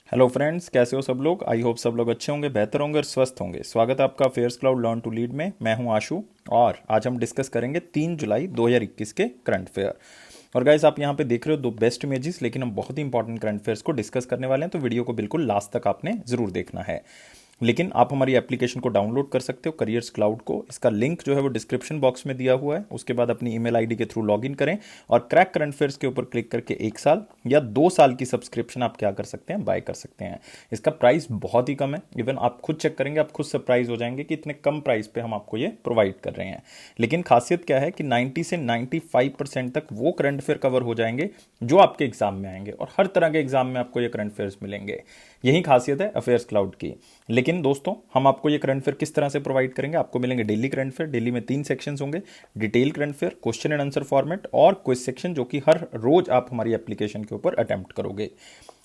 Hello friends, कैसे हो सब लोग। आई होप सब लोग अच्छे होंगे, बेहतर होंगे और स्वस्थ होंगे। स्वागत है आपका affairs cloud learn to lead में। मैं हूं आशु और आज हम डिस्कस करेंगे 3 जुलाई 2021 के करंट अफेयर। और गाइस, आप यहां पे देख रहे हो दो बेस्ट इमेजेस, लेकिन हम बहुत ही इंपॉर्टेंट करंट अफेयर्स को डिस्कस करने वाले हैं, तो वीडियो को बिल्कुल लास्ट तक आपने जरूर देखना है। लेकिन आप हमारी एप्लीकेशन को डाउनलोड कर सकते हो, करियर्स क्लाउड को। इसका लिंक जो है वो डिस्क्रिप्शन बॉक्स में दिया हुआ है। उसके बाद अपनी ईमेल आईडी के थ्रू लॉगिन करें और क्रैक करंट अफेयर्स के ऊपर क्लिक करके 1 साल या 2 साल की सब्सक्रिप्शन आप क्या कर सकते हैं, बाय कर सकते हैं। इसका प्राइस बहुत ही कम है। इवन आप खुद चेक करेंगे, आप खुद सरप्राइज हो जाएंगे कि इतने कम प्राइस पे हम आपको ये प्रोवाइड कर रहे हैं। लेकिन खासियत क्या है कि 90 से 95% तक वो करंट अफेयर कवर हो जाएंगे जो आपके एग्जाम में आएंगे, और हर तरह के एग्जाम में आपको ये करंट अफेयर्स मिलेंगे। यही खासियत है अफेयर्स क्लाउड की। लेकिन दोस्तों, हम आपको ये करंट अफेयर किस तरह से प्रोवाइड करेंगे। आपको मिलेंगे डेली करंट अफेयर। डेली में 3 सेक्शंस होंगे: detail current affair, question and answer format और क्विज सेक्शन, जो कि हर रोज आप हमारी एप्लीकेशन के ऊपर अटेम्प्ट करोगे।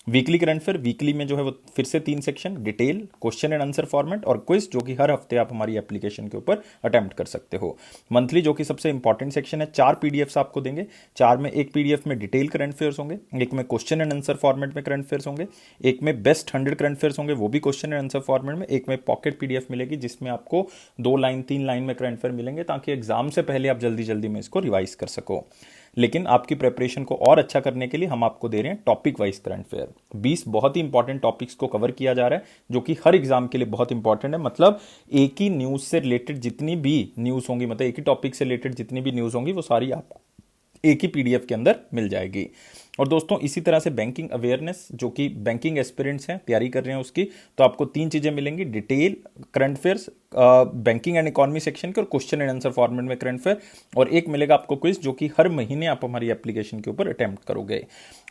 वीकली करंट अफेयर, वीकली में जो है वो फिर से 3 section: detail, question and answer format और क्विज, जो कि हर हफ्ते आप हमारी एप्लीकेशन के ऊपर अटेम्प्ट कर सकते हो। मंथली, जो कि सबसे इंपॉर्टेंट सेक्शन है, 4 पीडीएफ्स आपको देंगे। 4 में एक पीडीएफ में डिटेल करंट अफेयर्स होंगे, एक में क्वेश्चन एंड आंसर फॉर्मेट में करंट अफेयर्स होंगे, एक में बेस्ट 100 करंट अफेयर्स होंगे, वो भी क्वेश्चन एंड आंसर फॉर्मेट में, एक में पॉकेट पीडीएफ मिलेगी जिसमें आपको 2 लाइन 3 लाइन में करंट अफेयर मिलेंगे, ताकि एग्जाम से पहले आप जल्दी जल्दी में इसको रिवाइज कर सको। लेकिन आपकी प्रिपरेशन को और अच्छा करने के लिए हम आपको दे रहे हैं टॉपिक वाइज करंट अफेयर। 20 बहुत ही इंपॉर्टेंट टॉपिक्स को कवर किया जा रहा है, जो कि हर एग्जाम के लिए बहुत इंपॉर्टेंट है। मतलब एक ही न्यूज से रिलेटेड जितनी भी न्यूज होंगी, मतलब एक ही टॉपिक से रिलेटेड जितनी भी न्यूज होंगी, वो सारी आपको एक ही पीडीएफ के अंदर मिल जाएगी। और दोस्तों, इसी तरह से बैंकिंग अवेयरनेस, जो कि बैंकिंग एस्पिरेंट्स हैं, तैयारी कर रहे हैं उसकी, तो आपको 3 चीजें मिलेंगी: detail current affairs, banking and economy section के, और क्वेश्चन एंड आंसर फॉर्मेट में करंट अफेयर, और एक मिलेगा आपको क्विज, जो कि हर महीने आप हमारी एप्लीकेशन के ऊपर अटेम्प्ट करोगे।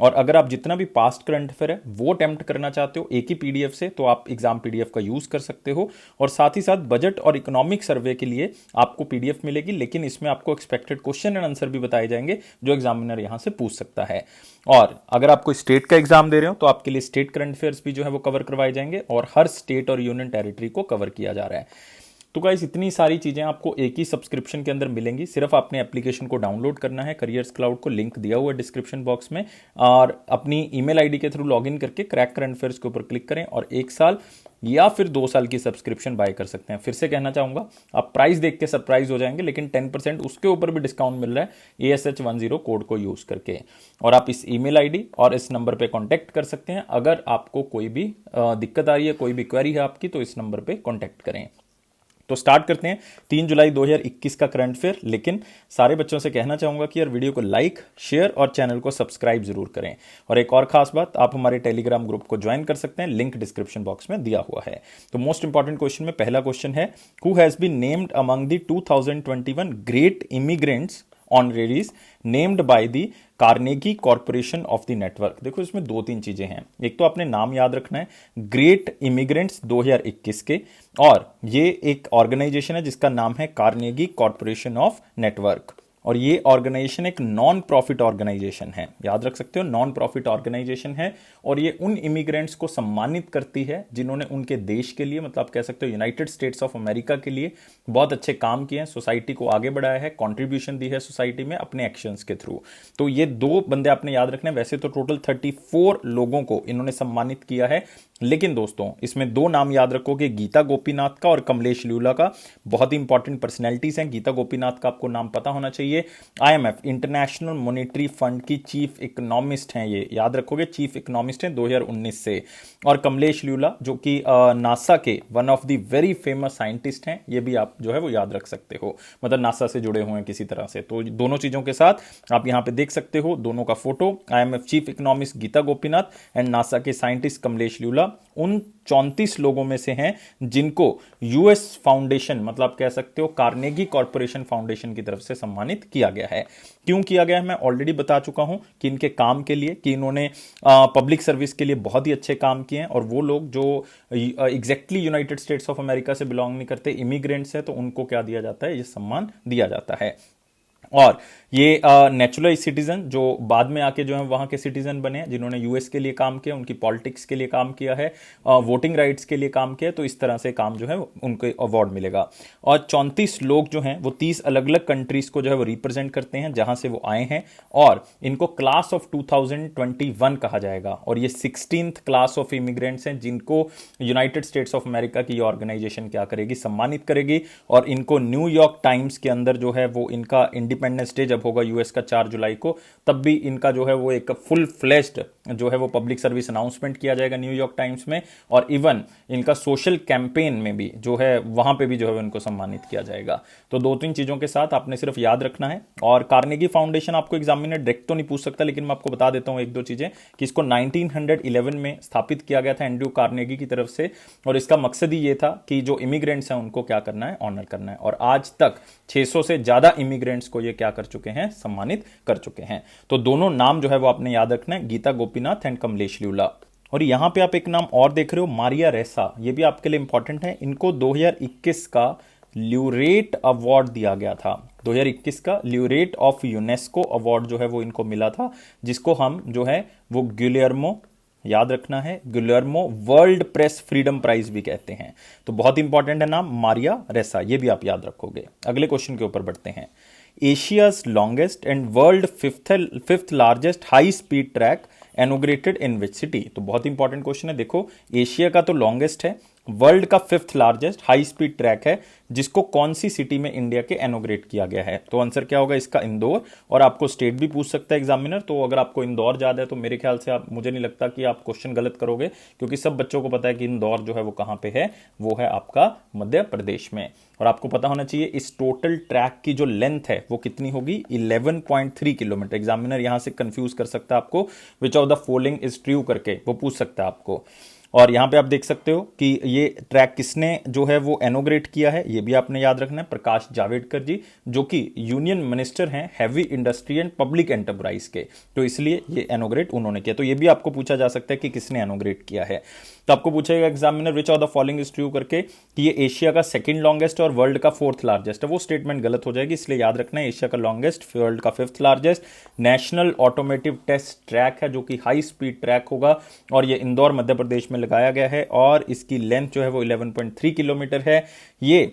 और अगर आप जितना भी पास्ट करंट अफेयर है वो अटेम्प्ट करना चाहते हो एक ही पीडीएफ से, तो आप एग्जाम पीडीएफ का यूज कर सकते हो। और साथ ही साथ बजट और इकोनॉमिक सर्वे के लिए आपको पीडीएफ मिलेगी, लेकिन इसमें आपको एक्सपेक्टेड क्वेश्चन एंड आंसर भी बताए जाएंगे जो एग्जामिनर यहां से पूछ सकता है। और अगर आप कोई स्टेट का एग्जाम दे रहे हो तो आपके लिए स्टेट करंट अफेयर्स भी जो है वो कवर करवाए जाएंगे, और हर स्टेट और यूनियन टेरिटरी को कवर किया जा रहा है। तो गाइस, इतनी सारी चीजें आपको एक ही सब्सक्रिप्शन के अंदर मिलेंगी। सिर्फ आपने एप्लीकेशन को डाउनलोड करना है, करियर्स क्लाउड को लिंक दिया हुआ है डिस्क्रिप्शन बॉक्स में, और अपनी ईमेल आईडी के थ्रू लॉगिन करके क्रैक करंट अफेयर्स के ऊपर क्लिक करें और 1 साल या फिर 2 साल की सब्सक्रिप्शन बाय कर सकते हैं। फिर से कहना चाहूंगा, आप प्राइस देख के सरप्राइज हो जाएंगे, लेकिन 10% उसके ऊपर भी डिस्काउंट मिल रहा है ASH10 कोड को यूज करके। और आप इस ईमेल आईडी और इस नंबर पे कांटेक्ट कर सकते हैं। अगर आपको कोई भी दिक्कत आ रही है, कोई भी क्वेरी है आपकी, तो इस नंबर पे कांटेक्ट करें। तो स्टार्ट करते हैं 3 जुलाई 2021 का करंट अफेयर। लेकिन सारे बच्चों से कहना चाहूंगा कि यार, वीडियो को लाइक, शेयर और चैनल को सब्सक्राइब जरूर करें। और एक और खास बात, आप हमारे टेलीग्राम ग्रुप को ज्वाइन कर सकते हैं, लिंक डिस्क्रिप्शन बॉक्स में दिया हुआ है। तो मोस्ट इंपॉर्टेंट क्वेश्चन में पहला क्वेश्चन है: who has been named among the 2021 great immigrants honorees named by the Carnegie Corporation of the network. देखो, इसमें 2-3 चीजें हैं। एक तो आपने नाम याद रखना है, ग्रेट इमिग्रेंट्स 2021 के, और ये एक ऑर्गेनाइजेशन है जिसका नाम है कार्नेगी कॉर्पोरेशन ऑफ नेटवर्क। और ये ऑर्गेनाइजेशन एक नॉन प्रॉफिट ऑर्गेनाइजेशन है, याद रख सकते हो, नॉन प्रॉफिट ऑर्गेनाइजेशन है। और ये उन इमिग्रेंट्स को सम्मानित करती है जिन्होंने उनके देश के लिए, मतलब आप कह सकते हो यूनाइटेड स्टेट्स ऑफ अमेरिका के लिए, बहुत अच्छे काम किए हैं, सोसाइटी को आगे बढ़ाया है, कंट्रीब्यूशन दी है सोसाइटी में अपने एक्शंस के थ्रू। तो ये 2 बंदे आपने याद रखने। वैसे तो टोटल 34 लोगों को इन्होंने सम्मानित किया है, लेकिन दोस्तों, इसमें 2 नाम याद रखोगे, गीता गोपीनाथ का और कमलेश ल्यूला का। बहुत ही इंपॉर्टेंट पर्सनैलिटीज हैं। गीता गोपीनाथ का आपको नाम पता होना चाहिए, IMF इंटरनेशनल मॉनेटरी फंड की चीफ इकोनॉमिस्ट हैं, ये याद रखोगे, चीफ इकोनॉमिस्ट हैं 2019 से। और कमलेश ल्यूला, जो कि नासा के one of the very famous scientist हैं, ये भी आप जो है वो याद रख सकते हो, मतलब नासा से जुड़े हुए हैं किसी तरह से। तो दोनों चीजों के साथ आप यहां पे देख सकते हो दोनों का photo, IMF chief economist Geeta Gopinath and NASA के साइंटिस्ट कमलेश ल्यूला, उन 34 लोगों में से हैं जिनको यूएस फाउंडेशन, मतलब आप कह सकते हो कार्नेगी कॉर्पोरेशन फाउंडेशन की तरफ से सम्मानित किया गया है। क्यों किया गया है, मैं ऑलरेडी बता चुका हूं कि इनके काम के लिए, कि इन्होंने पब्लिक सर्विस के लिए बहुत ही अच्छे काम किए हैं। और वो लोग जो exactly United states of America से बिलोंग नहीं करते, इमिग्रेंट्स है, तो उनको क्या दिया जाता है, ये सम्मान दिया जाता है। और ये नेचुरल सिटीजन जो बाद में आके जो है वहां के सिटीजन बने, जिन्होंने यूएस के लिए काम किया, उनकी पॉलिटिक्स के लिए काम किया है, वोटिंग राइट्स के लिए काम किया, तो इस तरह से काम जो है उनको अवार्ड मिलेगा। और 34 लोग जो हैं वो 30 अलग अलग कंट्रीज को जो है वो रिप्रेजेंट करते हैं जहां से वो आए हैं, और इनको क्लास ऑफ 2021 कहा जाएगा। और ये 16th क्लास ऑफ इमिग्रेंट्स हैं जिनको यूनाइटेड स्टेट्स ऑफ अमेरिका की ऑर्गेनाइजेशन क्या करेगी, सम्मानित करेगी। और इनको न्यूयॉर्क टाइम्स के अंदर जो है वो इनका इंडिपेंडेंस डे जब होगा यूएस का 4 जुलाई को, तब भी इनका जो है वो एक फुल फ्लेश्ड जो है वो पब्लिक सर्विस अनाउंसमेंट किया जाएगा न्यूयॉर्क टाइम्स में। और इवन इनका सोशल कैंपेन में भी जो है वहां पे भी जो है इनको सम्मानित किया जाएगा। तो 2-3 चीजों के साथ आपने सिर्फ याद रखना है। और कार्नेगी फाउंडेशन आपको एग्जामिनर डायरेक्ट तो नहीं पूछ सकता, लेकिन मैं आपको बता देता हूं 1-2 चीजें कि इसको 1911 में स्थापित किया गया था एंड्रयू कार्नेगी की तरफ से। और इसका मकसद ही ये था कि जो इमिग्रेंट्स हैं उनको क्या करना है, ऑनर करना है। और आज तक 600 से ज्यादा इमिग्रेंट्स को ये क्या कर चुके हैं, सम्मानित कर चुके हैं। तो दोनों नाम जो है वो आपने याद रखना है, गीता गोपीनाथ एंड कमलेश ल्यूला। और यहां पे आप एक नाम और देख रहे हो, मारिया रेसा, ये भी आपके लिए इंपॉर्टेंट है। इनको 2021 का ल्यूरेट अवार्ड दिया गया था। 2021 का ल्यूरेट ऑफ यूनेस्को अवार्ड जो है वो इनको मिला था, जिसको हम जो है वो गिलियर्मो, याद रखना है, गिलियर्मो वर्ल्ड प्रेस फ्रीडम प्राइज भी कहते हैं। तो बहुत इंपॉर्टेंट है नाम मारिया रेसा, ये भी आप याद रखोगे। अगले क्वेश्चन के ऊपर बढ़ते हैं। Asia's longest and world fifth largest high speed track inaugurated in which city. तो बहुत इंपॉर्टेंट क्वेश्चन है। देखो, एशिया का तो लॉन्गेस्ट है, वर्ल्ड का 5th largest high speed track है, जिसको कौन सी सिटी में इंडिया के इनॉग्रेट किया गया है। तो आंसर क्या होगा इसका, इंदौर। और आपको स्टेट भी पूछ सकता है एग्जामिनर, तो अगर आपको इंदौर याद है तो मेरे ख्याल से आप, मुझे नहीं लगता कि आप क्वेश्चन गलत करोगे, क्योंकि सब बच्चों को पता है कि इंदौर जो है वो कहां पे है, वो है आपका मध्य प्रदेश में। और आपको पता होना चाहिए इस टोटल ट्रैक की जो लेंथ है वो कितनी होगी, 11.3 किलोमीटर। एग्जामिनर यहां से कंफ्यूज कर सकता है आपको, which of the following is true करके वो पूछ सकता है आपको। और यहां पे आप देख सकते हो कि ये ट्रैक किसने जो है वो इनॉग्रेट किया है, ये भी आपने याद रखना है, प्रकाश जावड़ेकर जी, जो कि यूनियन मिनिस्टर हैं heavy industry and public enterprise के। तो इसलिए ये इनॉग्रेट उन्होंने किया। तो ये भी आपको पूछा जा सकता है कि किसने इनॉग्रेट किया है। तो आपको पूछेगा examiner which of the following is true करके कि ये एशिया का 2nd लॉन्गेस्ट और वर्ल्ड का 4th लार्जेस्ट है। वो स्टेटमेंट गलत हो जाएगी, इसलिए याद रखना है एशिया का लॉन्गेस्ट, वर्ल्ड का 5th largest national automotive test track है, जो कि हाई स्पीड ट्रैक होगा। और ये इंदौर मध्य प्रदेश में लगाया गया है, और इसकी लेंथ जो है वो 11.3 किलोमीटर है। ये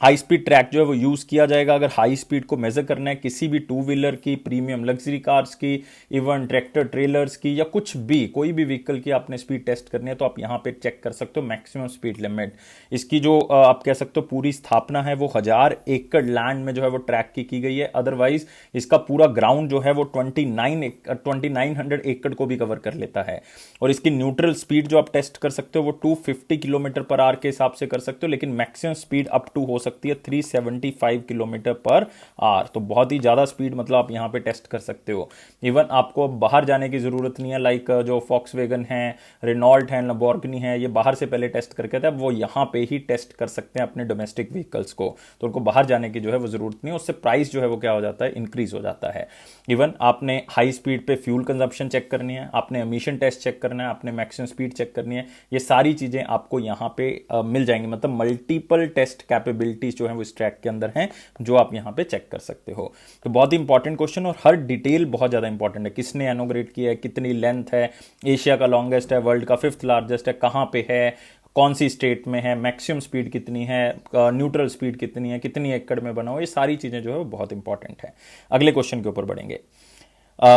हाई स्पीड ट्रैक जो है वो यूज किया जाएगा अगर हाई स्पीड को मेजर करना है किसी भी 2 व्हीलर की, प्रीमियम लग्जरी कार्स की, इवन ट्रैक्टर ट्रेलर्स की, या कुछ भी कोई भी व्हीकल की आपने स्पीड टेस्ट करनी है, तो आप यहां पे चेक कर सकते हो मैक्सिमम स्पीड लिमिट। इसकी जो आप कह सकते हो पूरी स्थापना है वो 1000 एकड़ लैंड में जो है वो ट्रैक की गई है। अदरवाइज इसका पूरा ग्राउंड जो है वो 2900 एकड़ को भी कवर कर लेता है। और इसकी न्यूट्रल स्पीड जो आप टेस्ट कर सकते हो वो 250 किलोमीटर पर आवर के हिसाब से कर सकते हो, लेकिन मैक्सिमम स्पीड अप टू हो सकती है 375 किलोमीटर पर आवर। तो बहुत ही ज्यादा स्पीड मतलब आप यहां पे टेस्ट कर सकते हो। इवन आपको बाहर जाने की जरूरत नहीं है, लाइक जो फॉक्सवैगन है, रेनॉल्ट है, लैम्बोर्गिनी है, ये बाहर से पहले टेस्ट करके थे, अब वो यहां पे ही टेस्ट कर सकते हैं अपने डोमेस्टिक व्हीकल्स को। तो उनको बाहर जाने की जो है वो जरूरत नहीं है, उससे प्राइस जो है वो क्या हो जाता है, इंक्रीज हो जाता है। इवन आपने हाई स्पीड पे फ्यूल कंजप्शन चेक करनी है, आपने एमिशन टेस्ट चेक करना है, आपने मैक्सिमम स्पीड चेक करनी है, ये सारी चीजें आपको यहां पे मिल जाएंगी। मतलब मल्टीपल टेस्ट कैपेबिलिटीज जो है वो इस ट्रैक के अंदर हैं, जो आप यहां पे चेक कर सकते हो। तो बहुत ही इंपॉर्टेंट क्वेश्चन, और हर डिटेल बहुत ज्यादा इंपॉर्टेंट है। किसने इनॉग्रेट किया है, कितनी लेंथ है, एशिया का लॉन्गेस्ट है, वर्ल्ड का 5th लार्जेस्ट है, कहां पे है, कौन सी स्टेट में है, मैक्सिमम स्पीड कितनी है, न्यूट्रल स्पीड कितनी है, कितनी एकड़ में बना हो, ये सारी चीजें जो है वो बहुत इंपॉर्टेंट है। अगले क्वेश्चन के ऊपर बढ़ेंगे।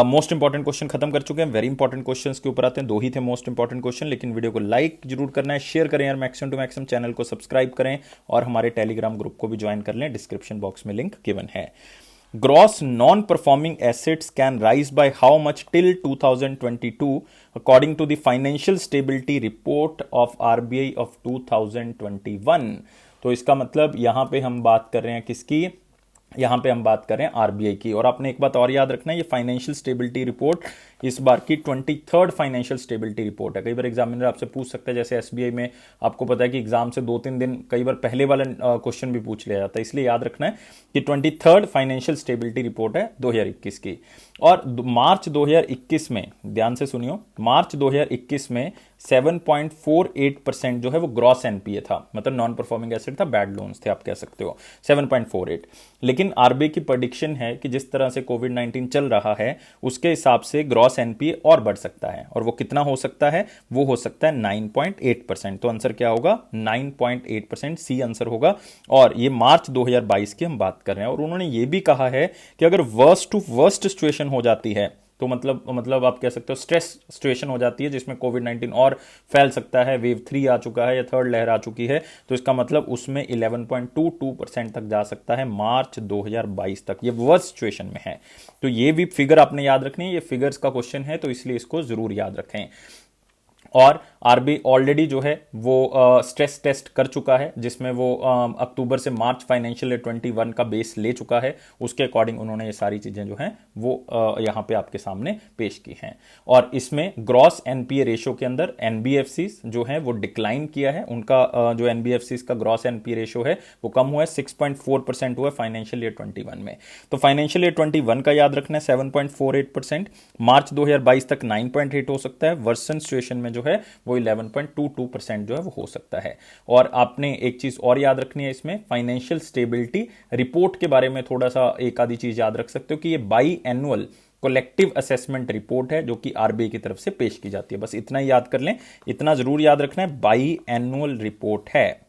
मोस्ट इंपॉर्टेंट क्वेश्चन खत्म कर चुके हैं, वेरी इंपॉर्टेंट क्वेश्चंस के ऊपर आते हैं। 2 ही थे मोस्ट इंपॉर्टेंट क्वेश्चन, लेकिन वीडियो को लाइक जरूर करना है, शेयर करें यार मैक्सिमम टू मैक्सिमम, चैनल को सब्सक्राइब करें और हमारे टेलीग्राम ग्रुप को भी ज्वाइन कर लें, डिस्क्रिप्शन बॉक्स में लिंक गिवन है। Gross non performing assets can rise by how much till 2022 according to the financial stability report of RBI of 2021। तो इसका मतलब यहां पे हम बात कर रहे हैं किसकी, यहां पे हम बात कर रहे हैं आरबीआई की। और आपने एक बात और याद रखना है, ये फाइनेंशियल स्टेबिलिटी रिपोर्ट इस बार की 23rd फाइनेंशियल स्टेबिलिटी रिपोर्ट है। कई बार एग्जामिनर आपसे पूछ सकता है, जैसे एसबीआई में आपको पता है कि एग्जाम से 2-3 दिन कई बार पहले वाला क्वेश्चन भी पूछ लिया जाता है, इसलिए याद रखना है कि 23rd फाइनेंशियल स्टेबिलिटी रिपोर्ट है 2021 की। और मार्च 2021 में, ध्यान से सुनियो, मार्च 2021 में 7.48% जो है वो ग्रॉस एनपीए था, मतलब नॉन परफॉर्मिंग एसेट था, बैड लोन्स थे आप कह सकते हो, 7.48। लेकिन आरबीआई की प्रेडिक्शन है कि जिस तरह से कोविड-19 चल रहा है उसके हिसाब से ग्रॉस एनपीए और बढ़ सकता है, और वो कितना हो सकता है, वो हो सकता है 9.8%। तो आंसर क्या होगा, 9.8%, सी आंसर होगा। और ये मार्च 2022 की हम बात कर रहे हैं। और उन्होंने ये भी कहा है कि अगर वर्स्ट टू वर्स्ट सिचुएशन हो जाती है, तो मतलब आप कह सकते हो स्ट्रेस सिचुएशन हो जाती है जिसमें कोविड-19 और फैल सकता है, वेव 3 आ चुका है या थर्ड लहर आ चुकी है, तो इसका मतलब उसमें 11.22% तक जा सकता है मार्च 2022 तक। ये वर्स्ट सिचुएशन में है। तो ये भी फिगर आपने याद रखनी है, ये फिगर्स का क्वेश्चन है, तो इसलिए इसको जरूर याद रखें। और आरबीआई ऑलरेडी जो है वो स्ट्रेस टेस्ट कर चुका है, जिसमें वो अक्टूबर से मार्च फाइनेंशियल ईयर 21 का बेस ले चुका है। उसके अकॉर्डिंग उन्होंने ये सारी चीजें जो हैं वो यहाँ पे आपके सामने पेश की हैं। और इसमें ग्रॉस एनपीए रेशो के अंदर एनबीएफसीज जो है वो डिक्लाइन किया है, उनका जो एनबीएफसीज का ग्रॉस एनपीए रेशो है वो कम हुआ है, 6.4% हुआ है फाइनेंशियल ईयर 21 में। तो फाइनेंशियल ईयर 21 का याद रखना है 7.48%, मार्च 2022 तक 9.8 हो सकता है, वर्सन सिचुएशन में जो है वो 11.22% जो है वो हो सकता है। और आपने एक चीज और याद रखनी है, इसमें फाइनेंशियल स्टेबिलिटी रिपोर्ट के बारे में थोड़ा सा एक आधी चीज याद रख सकते हो कि ये by annual collective assessment report है जो कि आरबीआई की तरफ से पेश की जाती है। बस इतना ही याद कर लें, इतना जरूर याद रखना है, बाई एनुअल रिपोर्ट है।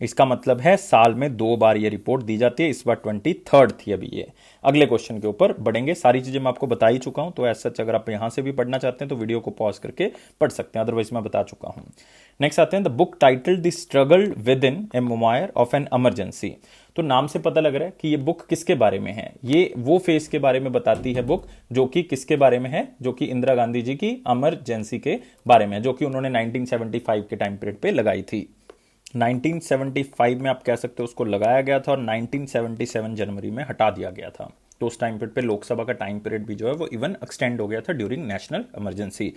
इसका मतलब है साल में 2 बार ये रिपोर्ट दी जाती है। इस बार 23rd थी अभी ये। अगले क्वेश्चन के ऊपर बढ़ेंगे। सारी चीजें मैं आपको बता ही चुका हूं, तो ऐसा अगर आप यहां से भी पढ़ना चाहते हैं तो वीडियो को पॉज करके पढ़ सकते हैं, अदरवाइज मैं बता चुका हूं। नेक्स्ट आते हैं, the book titled the struggle with in A memoir of an emergency. तो नाम से पता लग रहा है कि ये बुक किसके बारे में है। ये वो फेज के बारे में बताती है बुक जो कि किसके बारे में है, जो कि इंदिरा गांधी जी की इमरजेंसी के बारे में है, जो कि उन्होंने 1975 के टाइम पीरियड पे लगाई थी। 1975 में आप कह सकते हो उसको लगाया गया था, और 1977 जनवरी में हटा दिया गया था। तो उस टाइम पीरियड पे लोकसभा का टाइम पीरियड भी जो है वो इवन एक्सटेंड हो गया था ड्यूरिंग नेशनल इमरजेंसी।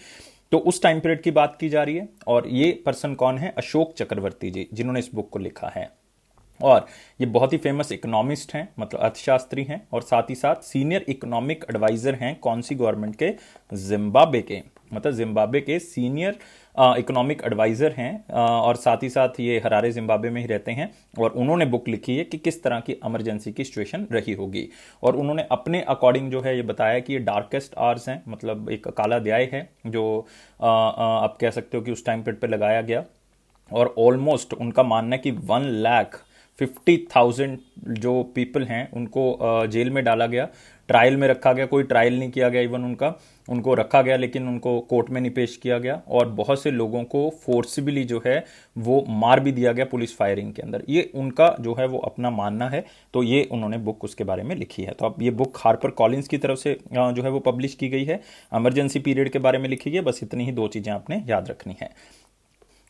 तो उस टाइम पीरियड की बात की जा रही है। और ये पर्सन कौन है, अशोक चक्रवर्ती जी, जिन्होंने इस बुक को लिखा है। और ये बहुत ही फेमस इकोनॉमिस्ट हैं, मतलब अर्थशास्त्री हैं, और साथ ही साथ सीनियर इकोनॉमिक एडवाइजर हैं। कौन सी गवर्नमेंट के, जिम्बाब्वे के, मतलब जिम्बाब्वे के सीनियर इकोनॉमिक एडवाइजर हैं। और साथ ही साथ ये हरारे जिम्बाब्वे में ही रहते हैं। और उन्होंने बुक लिखी है कि किस तरह की इमरजेंसी की सिचुएशन रही होगी। और उन्होंने अपने अकॉर्डिंग जो है ये बताया कि ये डार्केस्ट आवर्स हैं, मतलब एक काला अध्याय है जो आप कह सकते हो कि उस टाइम पीरियड पे लगाया गया। और ऑलमोस्ट उनका मानना है कि 1,50,000 जो पीपल हैं उनको जेल में डाला गया, ट्रायल में रखा गया, कोई ट्रायल नहीं किया गया इवन उनको रखा गया, लेकिन उनको कोर्ट में नहीं पेश किया गया। और बहुत से लोगों को फोर्सिबली जो है वो मार भी दिया गया पुलिस फायरिंग के अंदर। ये उनका जो है वो अपना मानना है। तो ये उन्होंने बुक उसके बारे में लिखी है। तो अब ये बुक हार्पर कॉलिंस की तरफ से जो है वो पब्लिश की गई है, इमरजेंसी पीरियड के बारे में लिखी गई है। बस इतनी ही 2 चीजें आपने याद रखनी है।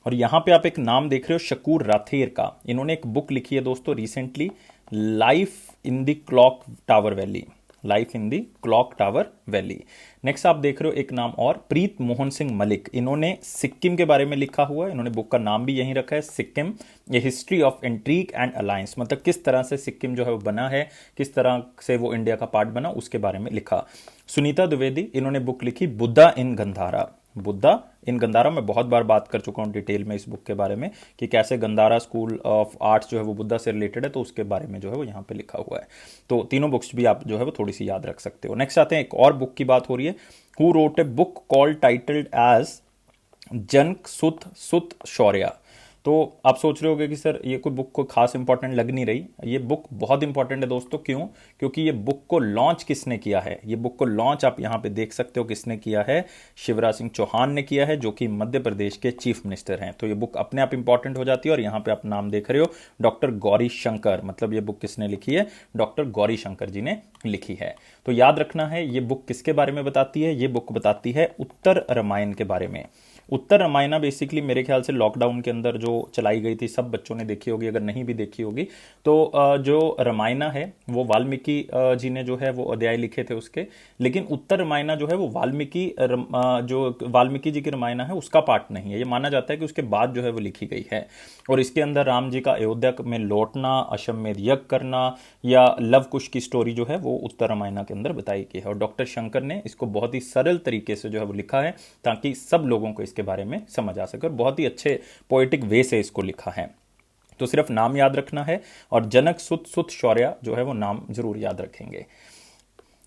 और यहां पे आप एक नाम देख रहे हो, शकूर राथेर का। इन्होंने एक बुक लिखी है दोस्तों recently, life in the clock tower valley, life in the clock tower valley. Next आप देख रहे हो एक नाम और, प्रीत मोहन सिंह मलिक। इन्होंने सिक्किम के बारे में लिखा हुआ है। इन्होंने बुक का नाम भी यहीं रखा है, Sikkim a history of intrigue and alliance, मतलब किस तरह से सिक्किम जो है वो बना है, किस तरह से वो इंडिया का पार्ट बना, उसके बारे में लिखा। सुनीता द्विवेदी, इन्होंने बुक लिखी बुद्धा इन गंधारा। बुद्धा इन गंधारा में बहुत बार बात कर चुका हूं डिटेल में इस बुक के बारे में कि कैसे गंधारा स्कूल ऑफ आर्ट्स जो है वो बुद्धा से रिलेटेड है, तो उसके बारे में जो है वो यहाँ पे लिखा हुआ है। तो तीनों बुक्स भी आप जो है वो थोड़ी सी याद रख सकते हो। नेक्स्ट आते हैं, एक और बुक की बात हो रही है, who wrote a book called titled as Janak Sut Shaurya. तो आप सोच रहे होगे कि सर ये कोई बुक को खास इंपॉर्टेंट लग नहीं रही। ये बुक बहुत इंपॉर्टेंट है दोस्तों। क्यों? क्योंकि ये बुक को लॉन्च किसने किया है, ये बुक को लॉन्च आप यहां पे देख सकते हो किसने किया है, शिवराज सिंह चौहान ने किया है, जो कि मध्य प्रदेश के चीफ मिनिस्टर हैं। तो ये बुक अपने आप इंपॉर्टेंट हो जाती है। और यहां पे आप नाम देख रहे हो डॉक्टर गौरी शंकर, मतलब ये बुक किसने लिखी है, डॉक्टर गौरी शंकर जी ने लिखी है। तो याद रखना है ये बुक किसके बारे में बताती है, ये बुक बताती है उत्तर रामायण के बारे में। उत्तर रामायणा बेसिकली मेरे ख्याल से लॉकडाउन के अंदर जो चलाई गई थी, सब बच्चों ने देखी होगी, अगर नहीं भी देखी होगी तो जो रामायणा है वो वाल्मीकि जी ने जो है वो अध्याय लिखे थे उसके। लेकिन उत्तर रामायणा जो है वो जो वाल्मीकि जी की रामायणा है उसका पार्ट नहीं है। ये माना जाता है कि उसके बाद जो है वो लिखी गई है, और इसके अंदर राम जी का अयोध्या में लौटना, अश्वमेध यज्ञ करना या लव कुश की स्टोरी जो है वो उत्तर रामायणा के अंदर बताई गई है। और डॉक्टर शंकर ने इसको बहुत ही सरल तरीके से जो है वो लिखा है ताकि सब लोगों को इसके बारे में समझ आ सके, और बहुत ही अच्छे पोएटिक वे से इसको लिखा है। तो सिर्फ नाम याद रखना है, और जनक सुत सुत शौर्य जो है वो नाम जरूर याद रखेंगे।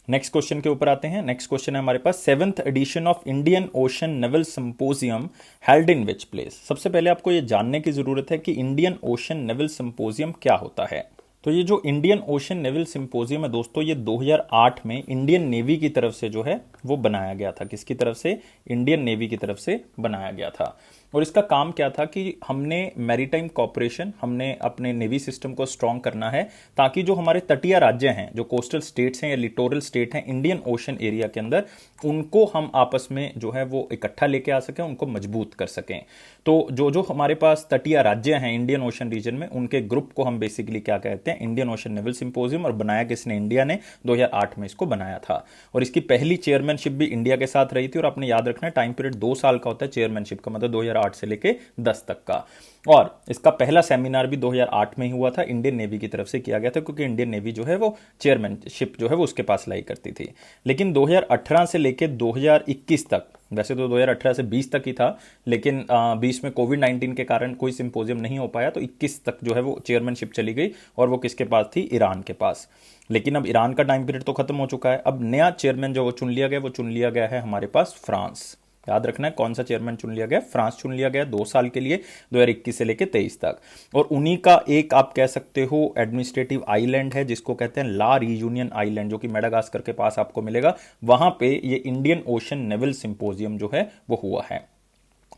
नेक्स्ट क्वेश्चन के ऊपर आते हैं। नेक्स्ट क्वेश्चन है हमारे पास, 7th edition of Indian Ocean naval symposium held in which place. सबसे पहले आपको यह जानने की जरूरत है कि इंडियन ओशन नेवल सिंपोजियम क्या होता है। तो ये जो इंडियन ओशन नेवल सिंपोजियम है दोस्तों, ये 2008 में इंडियन नेवी की तरफ से जो है वो बनाया गया था। किसकी तरफ से? इंडियन नेवी की तरफ से बनाया गया था। और इसका काम क्या था कि हमने मैरीटाइम कॉपरेशन, हमने अपने नेवी सिस्टम को स्ट्रॉन्ग करना है ताकि जो हमारे तटीय राज्य हैं, जो कोस्टल स्टेट्स हैं या लिटोरल स्टेट हैं इंडियन ओशन एरिया के अंदर, उनको हम आपस में जो है वो इकट्ठा लेके आ सकें, उनको मजबूत कर सकें। तो जो जो हमारे पास तटीय राज्य हैं इंडियन ओशन रीजन में, उनके ग्रुप को हम बेसिकली क्या कहते हैं? Indian Ocean naval symposium. और बनाया किसने? इंडिया ने 2008 में इसको बनाया था। और इसकी पहली चेयरमैनशिप भी इंडिया के साथ रही थी। और आपने याद रखना है टाइम पीरियड 2 साल का होता है चेयरमैनशिप का, मतलब 2008 से लेके 10 तक का। और इसका पहला सेमिनार भी 2008 में ही हुआ था, इंडियन नेवी की तरफ से किया गया था, क्योंकि इंडियन नेवी जो है वो चेयरमैनशिप जो है वो उसके पास लाई करती थी। लेकिन 2018 से लेके 2021 तक, वैसे तो 2018 से 20 तक ही था, लेकिन 20 में कोविड-19 के कारण कोई सिंपोजियम नहीं हो पाया, तो 21 तक जो है वो चेयरमैनशिप चली गई। और वो किसके पास थी? ईरान के पास। लेकिन अब ईरान का टाइम पीरियड तो खत्म हो चुका है। अब नया चेयरमैन जो वो चुन लिया गया, वो चुन लिया गया है हमारे पास फ्रांस। याद रखना है कौन सा चेयरमैन चुन लिया गया? फ्रांस चुन लिया गया 2 साल के लिए, 2021 से लेकर 23 तक। और उन्हीं का एक आप कह सकते हो एडमिनिस्ट्रेटिव आइलैंड है जिसको कहते हैं ला रियूनियन आइलैंड, जो कि मेडागास्कर के पास आपको मिलेगा। वहां पे ये इंडियन ओशन नेवल सिंपोजियम जो है वो हुआ है।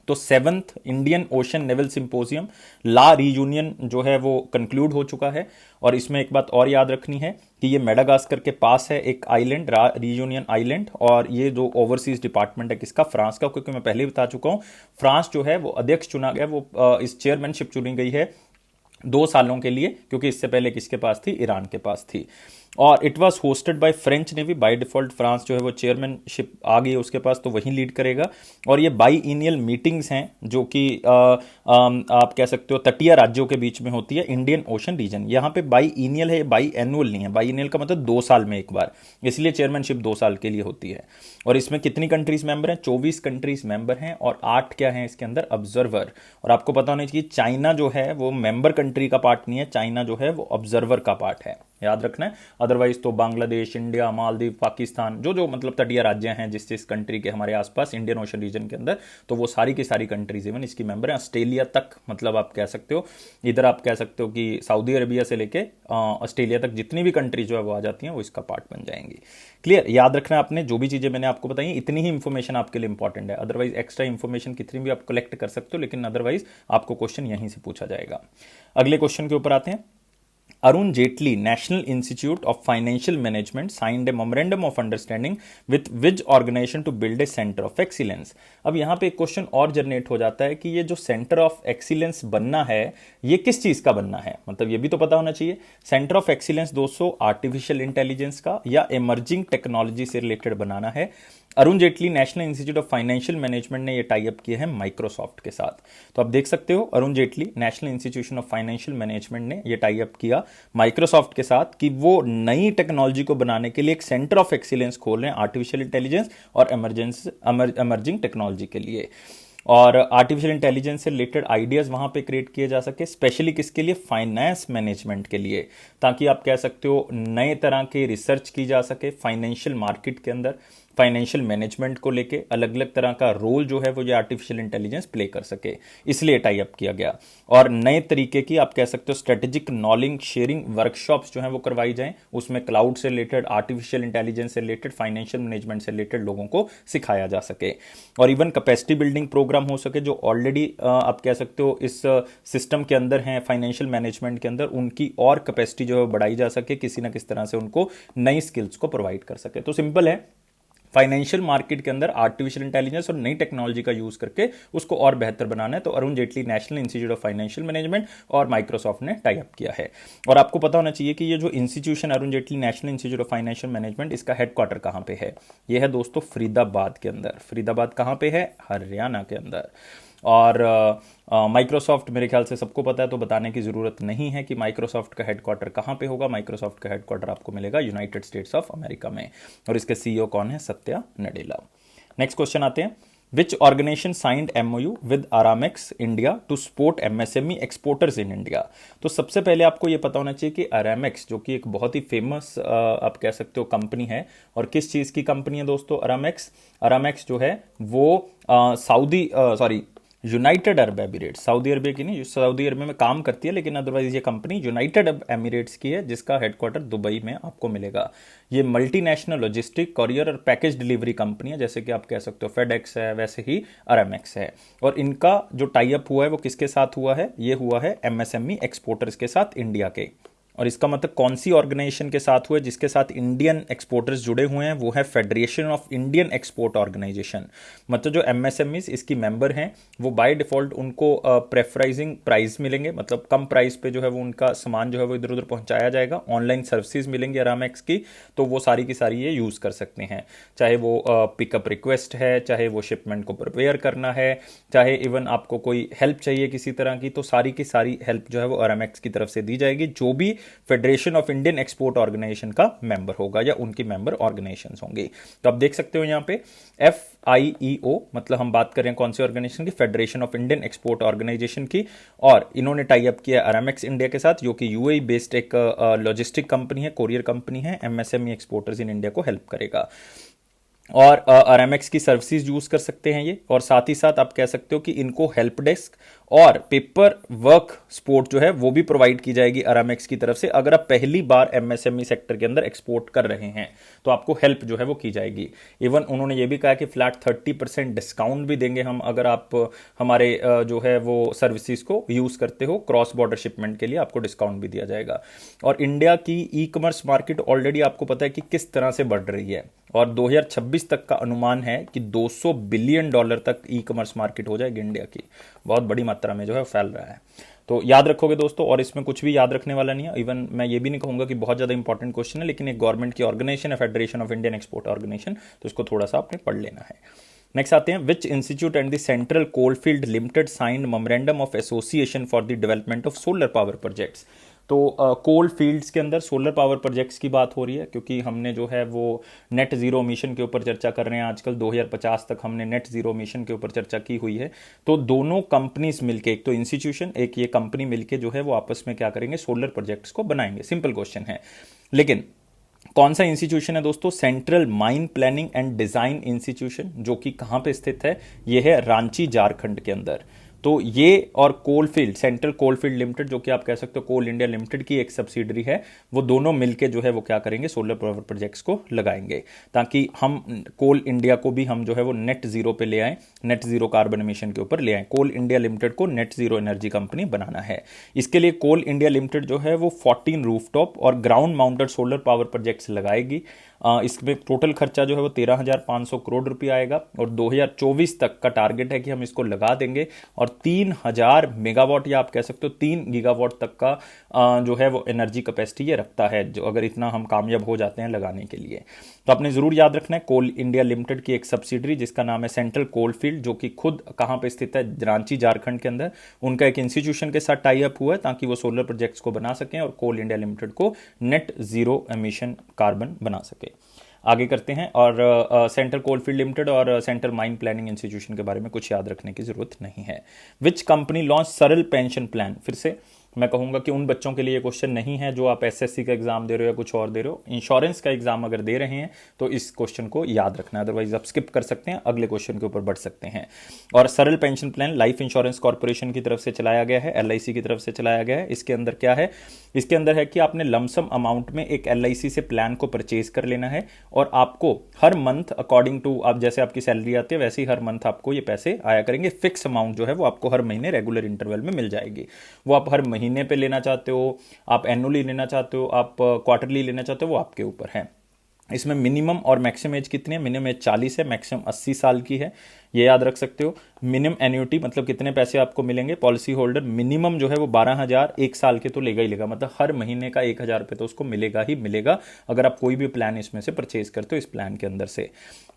तो 7th Indian Ocean naval symposium La Reunion जो है वो कंक्लूड हो चुका है। और इसमें एक बात और याद रखनी है कि ये मेडागास्कर के पास है एक आइलैंड, रीयूनियन आइलैंड। और ये जो ओवरसीज डिपार्टमेंट है किसका? फ्रांस का, क्योंकि मैं पहले ही बता चुका हूं फ्रांस जो है वो अध्यक्ष चुना गया, वो इस चेयरमैनशिप चुनी गई है 2 सालों के लिए, क्योंकि इससे पहले किसके पास थी? ईरान के पास थी। और it was hosted by French navy. By default France जो है वो चेयरमैनशिप आ गई उसके पास, तो वही लीड करेगा। और ये बाई इनियल मीटिंग्स हैं जो कि आप कह सकते हो तटीय राज्यों के बीच में होती है इंडियन ओशन रीजन। यहाँ पे बाई इनियल है, बाई एनुअल नहीं है। बाई इनियल का मतलब 2 साल में एक बार, इसलिए चेयरमैनशिप 2 साल के लिए होती है। और इसमें कितनी कंट्रीज मेंबर हैं? 24 कंट्रीज मेंबर हैं, और 8 क्या है इसके अंदर? ऑब्जर्वर। और आपको पता होना चाहिए चाइना जो है वो मेंबर कंट्री का पार्ट नहीं है, चाइना जो है वो ऑब्जर्वर का पार्ट है, याद रखना है। अदरवाइज तो बांग्लादेश, इंडिया, मालदीव, पाकिस्तान, जो जो मतलब तटीय राज्य हैं जिस जिस कंट्री के हमारे आसपास इंडियन ओशन रीजन के अंदर, तो वो सारी की सारी कंट्रीज इवन इसकी मेंबर हैं। ऑस्ट्रेलिया तक, मतलब आप कह सकते हो इधर आप कह सकते हो कि सऊदी अरेबिया से लेके ऑस्ट्रेलिया तक जितनी भी कंट्री जो है वो आ जाती हैं वो इसका पार्ट बन जाएंगी। क्लियर? याद रखना आपने जो भी चीजें मैंने आपको बताई, इतनी ही इंफॉर्मेशन आपके लिए इंपॉर्टेंट है। अदरवाइज एक्स्ट्रा इंफॉर्मेशन कितनी भी आप कलेक्ट कर सकते हो, लेकिन अदरवाइज आपको क्वेश्चन यहीं से पूछा जाएगा। अगले क्वेश्चन के ऊपर आते हैं। Arun Jaitley National Institute of Financial Management signed a memorandum of understanding with which organization to build a center of excellence। अब यहाँ पे एक क्वेश्चन और जनरेट हो जाता है कि ये जो सेंटर ऑफ एक्सीलेंस बनना है ये किस चीज का बनना है, मतलब ये भी तो पता होना चाहिए। सेंटर ऑफ एक्सीलेंस दोस्तों आर्टिफिशियल इंटेलिजेंस का या इमर्जिंग टेक्नोलॉजी से रिलेटेड बनाना है। Arun Jaitley national institute of financial management ने ये टाई अप किया है माइक्रोसॉफ्ट के साथ। तो आप देख सकते हो Arun Jaitley national institution of financial management ने ये टाई अप किया माइक्रोसॉफ्ट के साथ कि वो नई टेक्नोलॉजी को बनाने के लिए एक सेंटर ऑफ एक्सीलेंस खोल रहे हैं आर्टिफिशियल इंटेलिजेंस और इमर्जिंग टेक्नोलॉजी के लिए। और आर्टिफिशियल इंटेलिजेंस से रिलेटेड आइडियाज वहां पे क्रिएट किए जा सके, स्पेशली किसके लिए? फाइनेंस मैनेजमेंट के लिए, ताकि आप कह सकते हो नए तरह के रिसर्च की जा सके फाइनेंशियल मार्केट के अंदर। फाइनेंशियल मैनेजमेंट को लेके अलग अलग तरह का रोल जो है वो ये आर्टिफिशियल इंटेलिजेंस प्ले कर सके, इसलिए टाई अप किया गया। और नए तरीके की आप कह सकते हो स्ट्रेटेजिक नॉलेज शेयरिंग वर्कशॉप्स जो है वो करवाई जाएं, उसमें क्लाउड से रिलेटेड, आर्टिफिशियल इंटेलिजेंस से रिलेटेड, फाइनेंशियल मैनेजमेंट से रिलेटेड लोगों को सिखाया जा सके। और इवन कैपेसिटी बिल्डिंग प्रोग्राम हो सके जो ऑलरेडी आप कह सकते हो इस सिस्टम के अंदर हैं फाइनेंशियल मैनेजमेंट के अंदर, उनकी और कैपेसिटी जो है बढ़ाई जा सके, किसी ना किसी तरह से उनको नई स्किल्स को प्रोवाइड कर सके। तो सिंपल है फाइनेंशियल मार्केट के अंदर आर्टिफिशियल इंटेलिजेंस और नई टेक्नोलॉजी का यूज करके उसको और बेहतर बनाना है। तो Arun Jaitley national institute of financial management और माइक्रोसॉफ्ट ने टाई अप किया है। और आपको पता होना चाहिए कि ये जो institution Arun Jaitley national institute of financial management, इसका हेडक्वार्टर कहां पे है? ये है दोस्तों फरीदाबाद के अंदर। फरीदाबाद कहां पे है? हरियाणा के अंदर। और माइक्रोसॉफ्ट मेरे ख्याल से सबको पता है, तो बताने की ज़रूरत नहीं है कि माइक्रोसॉफ्ट का हेडक्वार्टर कहाँ पे होगा। माइक्रोसॉफ्ट का हेडक्वार्टर आपको मिलेगा यूनाइटेड स्टेट्स ऑफ अमेरिका में, और इसके सीईओ कौन है? सत्या नडेला। नेक्स्ट क्वेश्चन आते हैं, which organisation signed MoU with Aramex India to support MSME exporters in India? तो सबसे पहले आपको यह पता होना चाहिए कि अरामेक्स जो कि एक बहुत ही फेमस आप कह सकते हो कंपनी है, और किस चीज़ की कंपनी है दोस्तों अरामेक्स? अरामेक्स जो है वो यूनाइटेड अरब एमिरेट्स, सऊदी अरब की नहीं, सऊदी अरब में काम करती है, लेकिन अदरवाइज ये कंपनी यूनाइटेड अरब एमिरेट्स की है, जिसका हेडक्वार्टर दुबई में आपको मिलेगा। ये मल्टीनेशनल लॉजिस्टिक, कॉरियर और पैकेज डिलीवरी कंपनी है, जैसे कि आप कह सकते हो फेडेक्स है, वैसे ही अरामेक्स है। और इनका जो टाई अप हुआ है वो किसके साथ हुआ है? ये हुआ है एमएसएमई एक्सपोर्टर्स के साथ इंडिया के। और इसका मतलब कौन सी ऑर्गेनाइजेशन के साथ हुआ है? जिसके साथ इंडियन एक्सपोर्टर्स जुड़े हुए हैं वो है federation of Indian export organization. मतलब जो एमएसएमईज इसकी मेंबर हैं वो बाय डिफॉल्ट उनको प्रेफराइजिंग प्राइस मिलेंगे, मतलब कम प्राइस पे जो है वो उनका सामान जो है वो इधर उधर पहुंचाया जाएगा। ऑनलाइन सर्विसेज मिलेंगी अरामेक्स की, तो वो सारी की सारी ये यूज कर सकते हैं, चाहे वो पिकअप रिक्वेस्ट है, चाहे वो शिपमेंट को प्रिपेयर करना है, चाहे इवन आपको कोई हेल्प चाहिए किसी तरह की, तो सारी की सारी हेल्प जो है वो अरामेक्स की तरफ से दी जाएगी, जो भी federation of Indian export organization का मेंबर होगा या उनकी मेंबर ऑर्गेनाइजेशंस होंगी। तो आप देख सकते हो यहां पे FIEO, मतलब हम बात कर रहे हैं कौन सी ऑर्गेनाइजेशन की? Federation of Indian export organization की। और इन्होंने टाई अप किया अरामेक्स इंडिया के साथ, जो कि यूएई बेस्ड एक लॉजिस्टिक कंपनी है, कोरियर कंपनी है, एमएसएमई एक्सपोर्टर्स इन इंडिया को हेल्प करेगा। और अरामेक्स की सर्विसेज यूज कर सकते हैं ये, और साथ ही साथ आप कह सकते हो कि इनको हेल्प डेस्क और पेपर वर्क सपोर्ट जो है वो भी प्रोवाइड की जाएगी अरामेक्स की तरफ से। अगर आप पहली बार एमएसएमई सेक्टर के अंदर एक्सपोर्ट कर रहे हैं तो आपको हेल्प जो है वो की जाएगी। इवन उन्होंने ये भी कहा कि फ्लैट 30% डिस्काउंट भी देंगे हम, अगर आप हमारे जो है वो सर्विसेज को यूज करते हो क्रॉस बॉर्डर शिपमेंट के लिए, आपको डिस्काउंट भी दिया जाएगा। और इंडिया की ई कॉमर्स मार्केट ऑलरेडी आपको पता है कि किस तरह से बढ़ रही है, और 2026 तक का अनुमान है कि $200 बिलियन तक ई कॉमर्स मार्केट हो जाएगी इंडिया की। बहुत बड़ी मात्रा में जो है फैल रहा है। तो याद रखोगे दोस्तों, और इसमें कुछ भी याद रखने वाला नहीं है। इवन मैं ये भी नहीं कहूंगा कि बहुत ज्यादा इंपॉर्टेंट क्वेश्चन है, लेकिन एक गवर्नमेंट की ऑर्गेनाइजेशन है federation of Indian export organization, तो इसको थोड़ा सा आपने पढ़ लेना है। नेक्स्ट आते हैं, which institute and the central coalfield limited signed memorandum of association for the development of solar power projects? तो कोल फील्ड्स के अंदर सोलर पावर प्रोजेक्ट्स की बात हो रही है, क्योंकि हमने जो है वो नेट जीरो मिशन के ऊपर चर्चा कर रहे हैं आजकल। 2050 तक हमने नेट जीरो मिशन के ऊपर चर्चा की हुई है। तो दोनों कंपनीज मिलके, एक तो इंस्टीट्यूशन, एक ये कंपनी मिलके जो है वो आपस में क्या करेंगे? सोलर प्रोजेक्ट्स को बनाएंगे। सिंपल क्वेश्चन है, लेकिन कौन सा इंस्टीट्यूशन है दोस्तों? Central mine planning and design institution, जो कि कहां पे स्थित है? ये है रांची झारखंड के अंदर। तो ये और कोलफील्ड, सेंट्रल कोलफील्ड लिमिटेड, जो कि आप कह सकते हो कोल इंडिया लिमिटेड की एक सब्सिडरी है, वो दोनों मिलके जो है वो क्या करेंगे? सोलर पावर प्रोजेक्ट्स को लगाएंगे, ताकि हम कोल इंडिया को भी हम जो है वो नेट जीरो पे ले आए, नेट जीरो कार्बन एमिशन के ऊपर ले आए। कोल इंडिया लिमिटेड को नेट जीरो एनर्जी कंपनी बनाना है। इसके लिए कोल इंडिया लिमिटेड जो है वो 14 रूफटॉप और ground mounted solar power projects लगाएगी। इसमें टोटल खर्चा जो है वो 13,500 करोड़ रुपया आएगा, और 2024 तक का टारगेट है कि हम इसको लगा देंगे, और 3,000 मेगावाट या आप कह सकते हो 3 गीगावाट तक का जो है वो एनर्जी कैपेसिटी ये रखता है, जो अगर इतना हम कामयाब हो जाते हैं लगाने के लिए। तो आपने जरूर याद रखना है, कोल इंडिया लिमिटेड की एक सब्सिडरी जिसका नाम है सेंट्रल कोलफील्ड, जो कि खुद कहां पे स्थित है? रांची झारखंड के अंदर। उनका एक इंस्टीट्यूशन के साथ टाई अप हुआ है ताकि वो सोलर प्रोजेक्ट्स को बना सकें और कोल इंडिया लिमिटेड को नेट जीरो एमिशन कार्बन बना सके। आगे करते हैं, और सेंट्रल कोलफील्ड लिमिटेड और सेंट्रल माइन प्लानिंग इंस्टीट्यूशन के बारे में कुछ याद रखने की जरूरत नहीं है। विच कंपनी लॉन्च सरल पेंशन प्लान? फिर से मैं कहूंगा कि उन बच्चों के लिए ये क्वेश्चन नहीं है जो आप एसएससी का एग्जाम दे रहे हो या कुछ और दे रहे हो। इंश्योरेंस का एग्जाम अगर दे रहे हैं तो इस क्वेश्चन को याद रखना, अदरवाइज आप स्किप कर सकते हैं, अगले क्वेश्चन के ऊपर बढ़ सकते हैं। और सरल pension plan life insurance corporation की तरफ से चलाया गया है, LIC की तरफ से चलाया गया है। इसके अंदर क्या है? इसके अंदर है कि आपने लमसम अमाउंट में एक LIC से प्लान को परचेज कर लेना है, और आपको हर मंथ अकॉर्डिंग टू आप जैसे आपकी सैलरी आती है वैसे ही हर मंथ आपको ये पैसे आया करेंगे। फिक्स अमाउंट जो है वो आपको हर महीने रेगुलर इंटरवल में मिल जाएगी। वो आप हर महीने पे लेना चाहते हो, आप एनुअली लेना चाहते हो, आप क्वार्टरली लेना चाहते हो, वो आपके ऊपर है। इसमें मिनिमम और मैक्सिमम एज कितनी है? मिनिमम एज 40 है, मैक्सिमम 80 साल की है, ये याद रख सकते हो। मिनिमम एन्युटी मतलब कितने पैसे आपको मिलेंगे, पॉलिसी होल्डर मिनिमम जो है वो 12,000 एक साल के तो लेगा ही लेगा, मतलब हर महीने का 1,000 रुपये तो उसको मिलेगा ही मिलेगा अगर आप कोई भी प्लान इसमें से परचेज करते हो इस प्लान के अंदर से।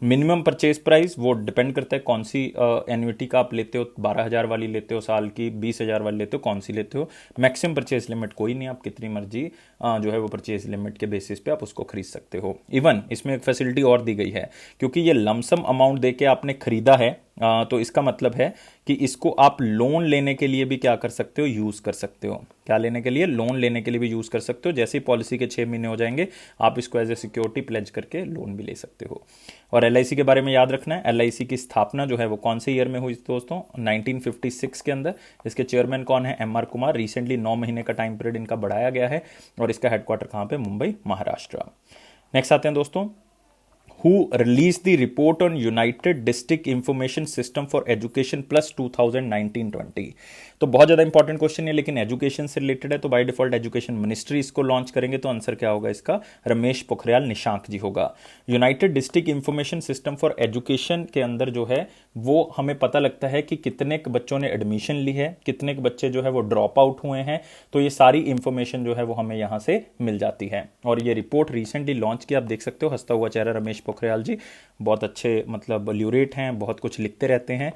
मिनिमम परचेज प्राइस वो डिपेंड करता है कौन सी एन्युटी का आप लेते हो, 12,000 वाली लेते हो साल की, 20,000 वाली लेते हो, कौन सी लेते हो। मैक्सिमम परचेज लिमिट कोई नहीं, आप कितनी मर्जी जो है वो परचेज लिमिट के बेसिस पे आप उसको खरीद सकते हो। इवन इसमें एक फैसिलिटी और दी गई है, क्योंकि ये लमसम अमाउंट देके आपने खरीदा है तो इसका मतलब है कि इसको आप लोन लेने के लिए भी क्या कर सकते हो, यूज कर सकते हो। क्या लेने के लिए? लोन लेने के लिए भी यूज कर सकते हो। जैसे ही पॉलिसी के 6 महीने हो जाएंगे आप इसको एज ए सिक्योरिटी प्लेज करके लोन भी ले सकते हो। और एलआईसी के बारे में याद रखना है, एलआईसी की स्थापना जो है वो कौन से ईयर में हुई दोस्तों? 1956 के अंदर। इसके चेयरमैन कौन है? एमआर कुमार। रिसेंटली 9 महीने का टाइम पीरियड इनका बढ़ाया गया है और इसका हेडक्वार्टर कहाँ पे? मुंबई, महाराष्ट्र। नेक्स्ट आते हैं दोस्तों, who released the report on United District Information System for Education Plus 2019-20। तो बहुत ज़्यादा इंपॉर्टेंट क्वेश्चन है, लेकिन एजुकेशन से रिलेटेड है, तो बाय डिफॉल्ट एजुकेशन मिनिस्ट्री इसको लॉन्च करेंगे, तो आंसर क्या होगा इसका? रमेश पोखरियाल निशांक जी होगा। United district information system for education के अंदर जो है वो हमें पता लगता है कि कितने बच्चों ने एडमिशन ली है, कितने बच्चे जो है वो ड्रॉप आउट हुए हैं, तो ये सारी इंफॉर्मेशन जो है वो हमें यहाँ से मिल जाती है। और ये रिपोर्ट रिसेंटली लॉन्च की, आप देख सकते हो, हंसता हुआ चेहरा रमेश पोखरियाल जी, बहुत अच्छे मतलब ल्यूरेट हैं, बहुत कुछ लिखते रहते हैं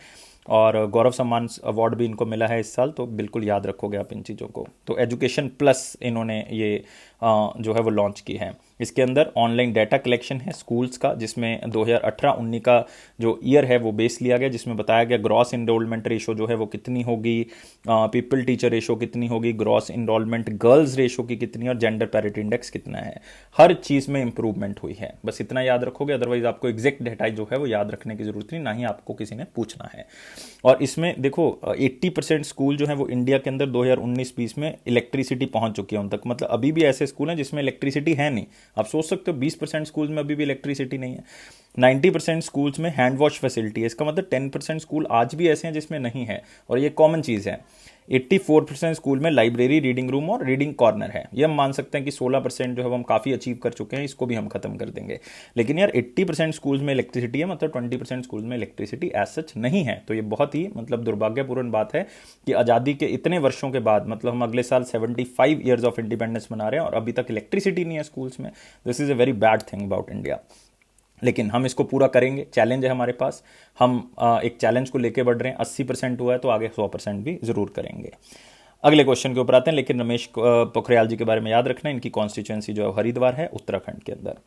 और गौरव सम्मान अवार्ड भी इनको मिला है इस साल, तो बिल्कुल याद रखोगे आप इन चीज़ों को। तो एजुकेशन प्लस इन्होंने ये जो है वो लॉन्च की है। इसके अंदर ऑनलाइन डाटा कलेक्शन है स्कूल्स का, जिसमें 2018-19 का जो ईयर है वो बेस लिया गया, जिसमें बताया गया ग्रॉस इनरोलमेंट रेशो जो है वो कितनी होगी, पीपल टीचर रेशो कितनी होगी, ग्रॉस इनरोलमेंट गर्ल्स रेशो की कितनी, और जेंडर पैरिटी इंडेक्स कितना है। हर चीज़ में इंप्रूवमेंट हुई है, बस इतना याद रखोगे, अदरवाइज आपको एग्जैक्ट डाटा जो है वो याद रखने की जरूरत नहीं, ना ही आपको किसी ने पूछना है। और इसमें देखो 80% स्कूल जो है वो इंडिया के अंदर 2019-20 में इलेक्ट्रिसिटी पहुंच चुकी है उन तक, मतलब अभी भी ऐसे स्कूल हैं जिसमें इलेक्ट्रिसिटी है नहीं। आप सोच सकते हो 20% स्कूल्स में अभी भी इलेक्ट्रिसिटी नहीं है। 90% स्कूल्स में हैंड वॉश फैसिलिटी है, इसका मतलब 10% स्कूल आज भी ऐसे हैं जिसमें नहीं है, और ये कॉमन चीज़ है। 84% स्कूल में लाइब्रेरी, रीडिंग रूम और रीडिंग कॉर्नर है। ये हम मान सकते हैं कि 16% जो है वो हम काफ़ी अचीव कर चुके हैं, इसको भी हम खत्म कर देंगे। लेकिन यार 80% स्कूल्स में इलेक्ट्रिसिटी है, मतलब 20% स्कूल्स में इलेक्ट्रिसिटी एज सच नहीं है। तो ये बहुत ही मतलब दुर्भाग्यपूर्ण बात है कि आज़ादी के इतने वर्षों के बाद, मतलब हम अगले साल 75 ईयर्स ऑफ इंडिपेंडेंस मना रहे हैं और अभी तक इलेक्ट्रिसिटी नहीं है स्कूल्स में। This is a very bad thing about India. लेकिन हम इसको पूरा करेंगे, चैलेंज है हमारे पास, हम एक चैलेंज को लेके बढ़ रहे हैं। 80% हुआ है तो आगे 100% भी जरूर करेंगे। अगले क्वेश्चन के ऊपर आते हैं, लेकिन रमेश पोखरियाल जी के बारे में याद रखना, इनकी कॉन्स्टिट्यूएंसी जो है हरिद्वार है, उत्तराखंड के अंदर।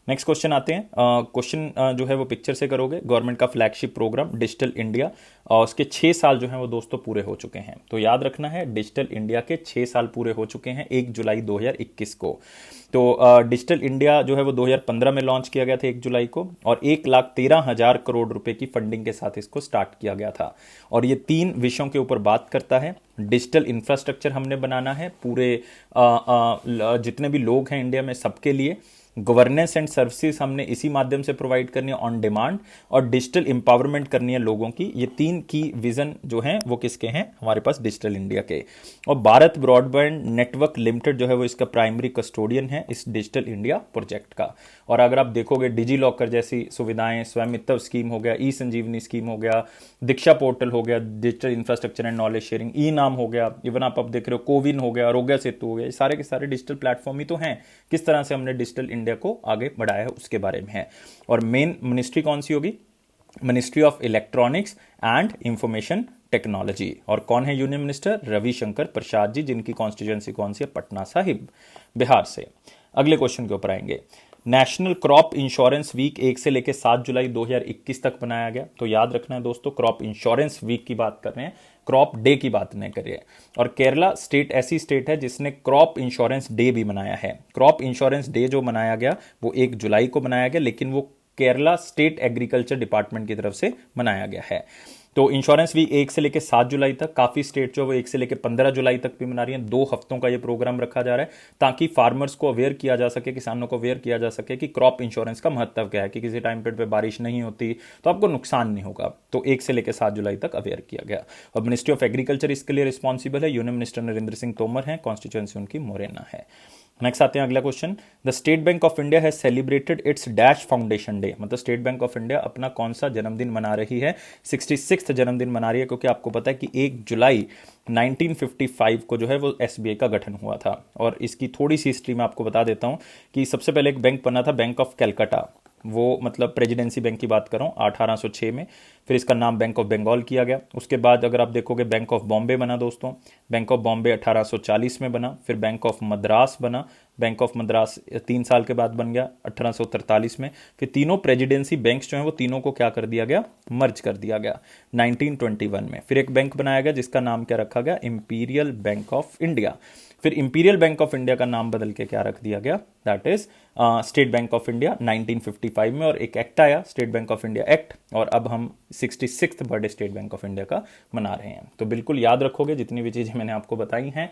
नेक्स्ट क्वेश्चन आते हैं, क्वेश्चन जो है वो पिक्चर से करोगे। गवर्नमेंट का फ्लैगशिप प्रोग्राम डिजिटल इंडिया, और उसके 6 साल जो हैं वो दोस्तों पूरे हो चुके हैं। तो याद रखना है, डिजिटल इंडिया के 6 साल पूरे हो चुके हैं 1 जुलाई 2021 को। तो डिजिटल इंडिया जो है वो 2015 में लॉन्च किया गया था 1 जुलाई को, और 1,13,000 करोड़ रुपए की फंडिंग के साथ इसको स्टार्ट किया गया था। और ये 3 विषयों के ऊपर बात करता है। डिजिटल इंफ्रास्ट्रक्चर हमने बनाना है पूरे जितने भी लोग हैं इंडिया में सबके लिए। गवर्नेंस एंड सर्विसेज हमने इसी माध्यम से प्रोवाइड करनी है ऑन डिमांड, और डिजिटल एम्पावरमेंट करनी है लोगों की। ये 3 की विजन जो हैं वो किसके हैं? हमारे पास डिजिटल इंडिया के। और भारत ब्रॉडबैंड नेटवर्क लिमिटेड जो है वो इसका प्राइमरी कस्टोडियन है इस डिजिटल इंडिया प्रोजेक्ट का। और अगर आप देखोगे डिजी लॉकर जैसी सुविधाएं, स्वामित्व स्कीम हो गया, ई संजीवनी स्कीम हो गया, दीक्षा पोर्टल हो गया, digital infrastructure and knowledge sharing, e NAM हो गया, इवन आप अब देख रहे हो कोविन हो गया, आरोग्य सेतु हो गया, ये सारे के सारे डिजिटल प्लेटफॉर्म ही तो हैं। किस तरह से हमने डिजिटल इंडिया को आगे बढ़ाया है उसके बारे में है। और मेन मिनिस्ट्री कौन सी होगी? Ministry of electronics and information technology. और कौन है यूनियन मिनिस्टर? रविशंकर प्रसाद जी, जिनकी कॉन्स्टिट्यूएंसी कौन सी है? पटना साहिब, बिहार से। अगले क्वेश्चन के ऊपर आएंगे। नेशनल क्रॉप इंश्योरेंस वीक 1 से लेकर 7 जुलाई 2021 तक बनाया गया। तो याद रखना है दोस्तों, क्रॉप इंश्योरेंस वीक की बात कर रहे हैं, क्रॉप डे की बात नहीं कर रहे हैं। और केरला स्टेट ऐसी स्टेट है जिसने क्रॉप इंश्योरेंस डे भी मनाया है। क्रॉप इंश्योरेंस डे जो मनाया गया वो 1 जुलाई को मनाया गया, लेकिन वो केरला स्टेट एग्रीकल्चर डिपार्टमेंट की तरफ से मनाया गया है। तो इंश्योरेंस वीक 1 से लेकर 7 जुलाई तक, काफ़ी स्टेट जो है वो 1 से लेकर 15 जुलाई तक भी मना रही हैं। 2 हफ्तों का ये प्रोग्राम रखा जा रहा है ताकि फार्मर्स को अवेयर किया जा सके, किसानों को अवेयर किया जा सके कि क्रॉप इंश्योरेंस का महत्व क्या है, कि किसी टाइम पे बारिश नहीं होती तो आपको नुकसान नहीं होगा। तो 1 से लेकर 7 जुलाई तक अवेयर किया गया। और मिनिस्ट्री ऑफ एग्रीकल्चर इसके लिए रिस्पॉन्सिबल है, यूनियन मिनिस्टर नरेंद्र सिंह तोमर हैं, कॉन्स्टिट्यूएंसी उनकी मोरेना है। नेक्स्ट आते हैं अगला question. The state bank of India has celebrated it's dash foundation day, मतलब स्टेट बैंक ऑफ इंडिया अपना कौन सा जन्मदिन मना रही है? 66वां जन्मदिन मना रही है, क्योंकि आपको पता है कि 1 जुलाई 1955 को जो है वो एसबीआई का गठन हुआ था। और इसकी थोड़ी सी हिस्ट्री मैं आपको बता देता हूँ कि सबसे पहले एक बैंक बना था, बैंक ऑफ कैलकाटा, वो मतलब प्रेसिडेंसी बैंक की बात कर रहा हूँ, 1806 में। फिर इसका नाम बैंक ऑफ बंगाल किया गया। उसके बाद अगर आप देखोगे बैंक ऑफ बॉम्बे बना दोस्तों, बैंक ऑफ बॉम्बे 1840 में बना। फिर बैंक ऑफ मद्रास बना, बैंक ऑफ मद्रास 3 साल के बाद बन गया 1843 में। फिर तीनों प्रेसिडेंसी बैंक्स जो हैं वो तीनों को क्या कर दिया गया? मर्ज कर दिया गया 1921 में। फिर एक बैंक बनाया गया जिसका नाम क्या रखा गया? Imperial bank of India. फिर इंपीरियल बैंक ऑफ इंडिया का नाम बदल के क्या रख दिया गया? That is state bank of India 1955 में। और एक एक्ट आया, state bank of India act, और अब हम 66th birthday state bank of India का मना रहे हैं। तो बिल्कुल याद रखोगे जितनी भी चीज़ें मैंने आपको बताई हैं।